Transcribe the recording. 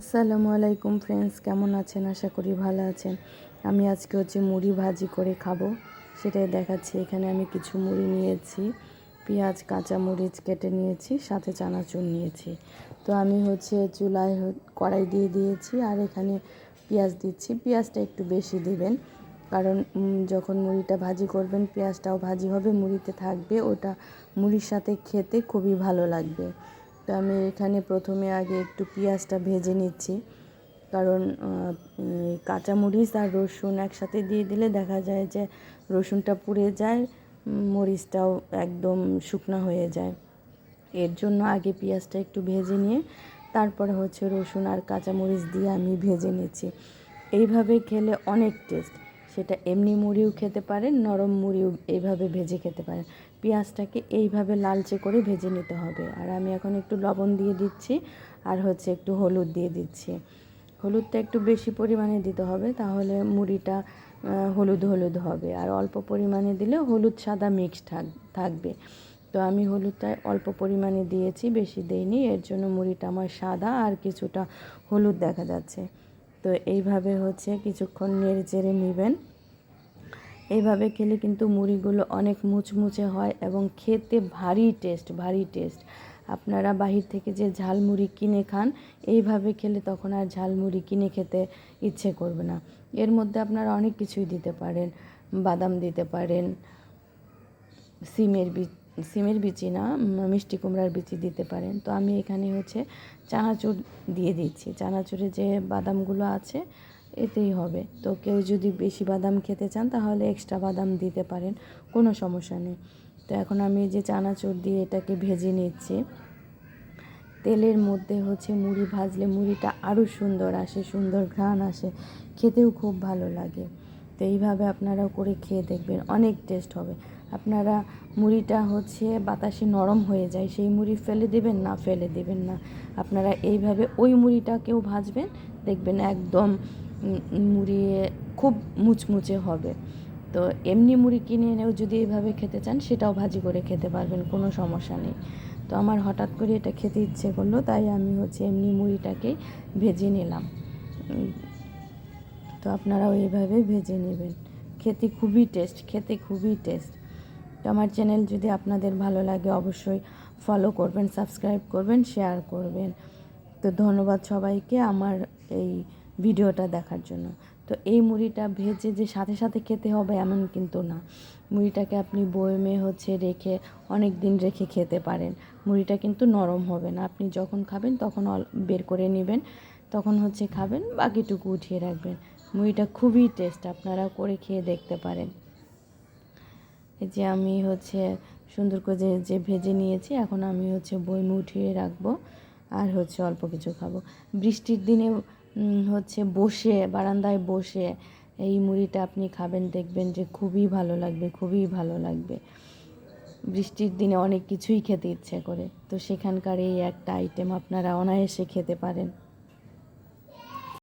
আসসালামু আলাইকুম ফ্রেন্ডস, কেমন আছেন? আশা করি ভালো আছেন। আমি আজকে মুড়ি ভাজি করে খাবো, সেটাই দেখাচ্ছি। এখানে আমি কিছু মুড়ি নিয়েছি, পেঁয়াজ কাঁচা মরিচ কেটে নিয়েছি, সাথে চানাচুর নিয়েছি। তো আমি চুলায় কড়াই দিয়ে দিয়েছি, আর এখানে পেঁয়াজ দিচ্ছি। পেঁয়াজটা একটু বেশি দিবেন, কারণ যখন মুড়িটা ভাজি করবেন পেঁয়াজটাও ভাজি হবে, মুড়িতে থাকবে, ওটা মুড়ির সাথে খেতে খুবই ভালো লাগবে। তো আমি এখানে প্রথমে আগে একটু পেঁয়াজটা ভেজে নিচ্ছি, কারণ কাঁচামরিচ আর রসুন একসাথে দিয়ে দিলে দেখা যায় যে রসুনটা পুড়ে যায়, মরিচটাও একদম শুকনো হয়ে যায়। এর জন্য আগে পেঁয়াজটা একটু ভেজে নিয়ে তারপরে রসুন আর কাঁচামরিচ দিয়ে আমি ভেজে নিচ্ছি। এইভাবে খেলে অনেক টেস্ট। সেটা এমনি মুড়িও খেতে পারেন, নরম মুড়িও এইভাবে ভেজে খেতে পারেন। পেঁয়াজটাকে এইভাবে লালচে করে ভেজে নিতে হবে। আর আমি এখন একটু লবণ দিয়ে দিচ্ছি, আর একটু হলুদ দিয়ে দিচ্ছি। হলুদটা একটু বেশি পরিমাণে দিতে হবে, তাহলে মুড়িটা হলুদ হলুদ হবে। আর অল্প পরিমাণে দিলে হলুদ সাদা মিক্স থাকবে। তো আমি হলুদটা অল্প পরিমাণে দিয়েছি, বেশি দেইনি। এর জন্য মুড়িটা আমার সাদা আর কিছুটা হলুদ দেখা যাচ্ছে। তো এইভাবে কিছুক্ষণ নেড়ে চেড়ে নেবেন। এইভাবে খেলে কিন্তু মুড়িগুলো অনেক মুচমুচে হয় এবং খেতে ভারী টেস্ট। আপনারা বাহির থেকে যে ঝালমুড়ি কিনে খান, এইভাবে খেলে তখন আর ঝালমুড়ি কিনে খেতে ইচ্ছে করবে না। এর মধ্যে আপনারা অনেক কিছুই দিতে পারেন, বাদাম দিতে পারেন, সিমের বিচি না, মিষ্টি কুমড়ার বিচি দিতে পারেন। তো আমি এখানে চানাচুর দিয়ে দিচ্ছি। চানাচুরে যে বাদামগুলো আছে এতেই হবে। তো কেউ যদি বেশি বাদাম খেতে চান তাহলে এক্সট্রা বাদাম দিতে পারেন, কোনো সমস্যা নেই। তো এখন আমি যে চানাচুর দিয়ে এটাকে ভেজে নিচ্ছি। তেলের মধ্যে মুড়ি ভাজলে মুড়িটা আরও সুন্দর আসে, সুন্দর ঘ্রাণ আসে, খেতেও খুব ভালো লাগে। তো এইভাবে আপনারাও করে খেয়ে দেখবেন, অনেক টেস্ট হবে। আপনারা মুড়িটা বাতাসে নরম হয়ে যায়, সেই মুড়ি ফেলে দেবেন না। আপনারা এইভাবে ওই মুড়িটাকেও ভাজবেন, দেখবেন একদম মুড়িয়ে খুব মুচমুচে হবে। তো এমনি মুড়ি কিনে এনেও যদি এইভাবে খেতে চান সেটাও ভাজি করে খেতে পারবেন, কোনো সমস্যা নেই। তো আমার হঠাৎ করে এটা খেতে ইচ্ছে করলো, তাই আমি এমনি মুড়িটাকেই ভেজে নিলাম। তো আপনারাও এইভাবে ভেজে নেবেন, খেতে খুবই টেস্ট। তো আমার চ্যানেল যদি আপনাদের ভালো লাগে অবশ্যই ফলো করবেন, সাবস্ক্রাইব করবেন, শেয়ার করবেন। তো ধন্যবাদ সবাইকে আমার এই ভিডিওটা দেখার জন্য। তো এই মুড়িটা ভেজে যে সাথে সাথে খেতে হবে এমন কিন্তু না। মুড়িটাকে আপনি বয়মে রেখে অনেক দিন রেখে খেতে পারেন। মুড়িটা কিন্তু নরম হবে না। আপনি যখন খাবেন তখন বের করে নেবেন, তখন খাবেন, বাকিটুকু উঠিয়ে রাখবেন। মুড়িটা খুবই টেস্ট, আপনারা করে খেয়ে দেখতে পারেন। এই যে আমি সুন্দর করে যে ভেজে নিয়েছি, এখন আমি বয়মে উঠিয়ে রাখবো, আর অল্প কিছু খাবো। বৃষ্টির দিনে বসে বারান্দায় বসে এই মুড়িটা আপনি খাবেন, দেখবেন যে খুবই ভালো লাগবে। বৃষ্টির দিনে অনেক কিছুই খেতে ইচ্ছে করে, তো সেখানকার এই একটা আইটেম আপনারা অনায়াসে খেতে পারেন।